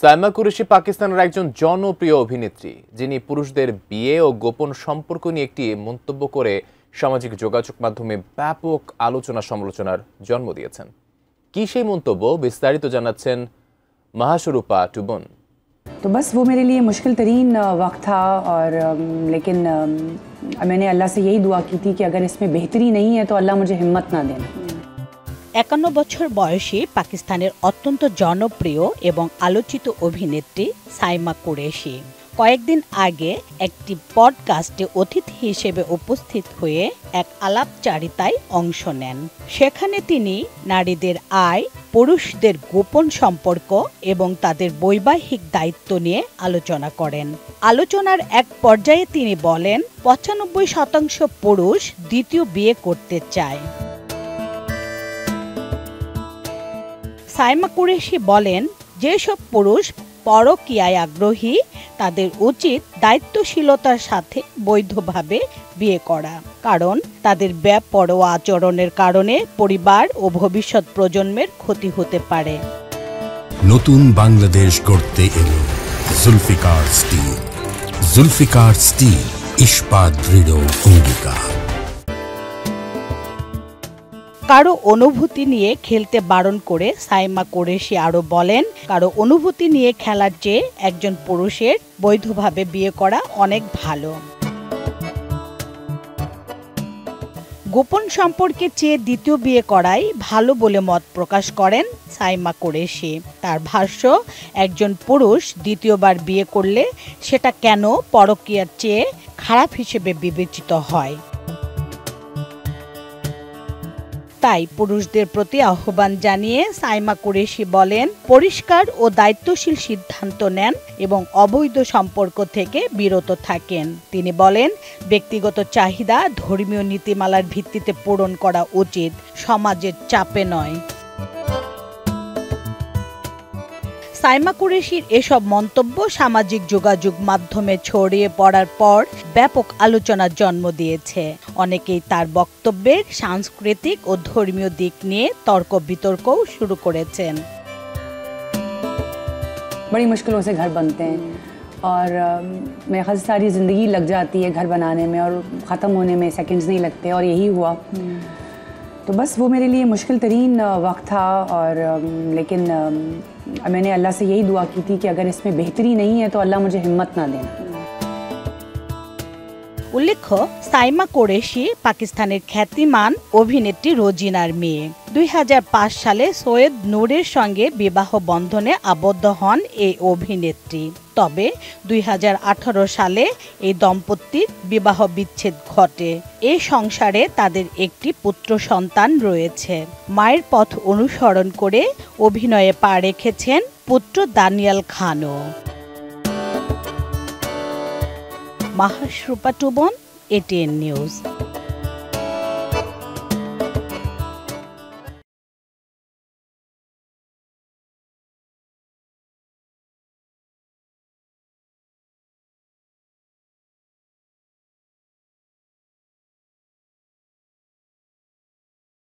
সাইমা কুরেশি পাকিস্তানের একজন জনপ্রিয় অভিনেত্রী, যিনি পুরুষদের বিয়ে ও গোপন সম্পর্ক নিয়ে একটি মন্তব্য করে সামাজিক যোগাযোগ মাধ্যমে ব্যাপক আলোচনা সমালোচনার জন্ম দিয়েছেন। কি সেই মন্তব্য বিস্তারিত জানাচ্ছেন মাহাশরুপা টুবন। तो बस वो मेरे लिए मुश्किल तरीन वक्त था और लेकिन मैंने अल्लाह से यही दुआ की थी कि अगर इसमें बेहतरी नहीं है तो अल्लाह मुझे हिम्मत ना देना। 51 বছর বয়সী পাকিস্তানের অত্যন্ত জনপ্রিয় এবং আলোচিত অভিনেত্রী সাইমা কুরেশি কয়েকদিন আগে একটি পডকাস্টে অতিথি হিসেবে উপস্থিত হয়ে এক আলাপচারিতায় অংশ নেন। সেখানে তিনি নারীদের আয়, পুরুষদের গোপন সম্পর্ক এবং তাদের বৈবাহিক দায়িত্ব নিয়ে আলোচনা করেন। আলোচনার এক পর্যায়ে তিনি বলেন, 95% পুরুষ দ্বিতীয় বিয়ে করতে চায়। সাইমা কুরেশি বলেন, যেসব পুরুষ পরকীয়ায় আগ্রহী তাদের উচিত দায়িত্বশীলতার সাথে বৈধভাবে বিয়ে করা, কারণ তাদের বেপরোয়া আচরণের কারণে পরিবার ও ভবিষ্যৎ প্রজন্মের ক্ষতি হতে পারে। নতুন বাংলাদেশ গড়তে এলো জুলফিকার স্টিল। জুলফিকার স্টিল, ইস্পাত দৃঢ় অঙ্গীকার। কারো অনুভূতি নিয়ে খেলতে বারণ করে সাইমা কুরেশি আরো বলেন, কারো অনুভূতি নিয়ে খেলার চেয়ে একজন পুরুষের বৈধভাবে বিয়ে করা অনেক ভালো। গোপন সম্পর্কের চেয়ে দ্বিতীয় বিয়ে করাই ভালো বলে মত প্রকাশ করেন সাইমা কুরেশি। তার ভাষ্য, একজন পুরুষ দ্বিতীয়বার বিয়ে করলে সেটা কেন পরকীয়ার চেয়ে খারাপ হিসেবে বিবেচিত হয়। তাই পুরুষদের প্রতি আহ্বান জানিয়ে সাইমা কুরেশি বলেন, পরিষ্কার ও দায়িত্বশীল সিদ্ধান্ত নেন এবং অবৈধ সম্পর্ক থেকে বিরত থাকেন। তিনি বলেন, ব্যক্তিগত চাহিদা ধর্মীয় নীতিমালার ভিত্তিতে পূরণ করা উচিত, সমাজের চাপে নয়। সাইমা কুরেশির এসব মন্তব্য সামাজিক যোগাযোগ মাধ্যমে ছড়িয়ে পড়ার পর ব্যাপক আলোচনার জন্ম দিয়েছে। অনেকেই তার বক্তব্যের সাংস্কৃতিক ও ধর্মীয় দিক নিয়ে তর্ক বিতর্কও শুরু করেছেন। बड़ी मुश्किलों से घर बनते हैं और मेरे ख्याल से सारी ज़िंदगी लग जाती है घर बनाने में और ख़त्म होने में सेकंड्स नहीं लगते, और यही हुआ। तो बस वो मेरे लिए मुश्किल तरीन वक्त था और लेकिन मैंने अल्लाह से यही दुआ की थी कि अगर इसमें बेहतरी नहीं है तो अल्लाह मुझे हिम्मत ना देना। উল্লেখ্য, সাইমা কুরেশি পাকিস্তানের খ্যাতিমান অভিনেত্রী রোজিনার মেয়ে। 2005 সালে সৈয়দ নূরের সঙ্গে বিবাহ বন্ধনে আবদ্ধ হন এই অভিনেত্রী। তবে 2018 সালে এই দম্পতির বিবাহ বিচ্ছেদ ঘটে। এই সংসারে তাদের একটি পুত্র সন্তান রয়েছে। মায়ের পথ অনুসরণ করে অভিনয়ে পা রেখেছেন পুত্র দানিয়াল খানও। মাহাশরুপা টুবন, ATN news.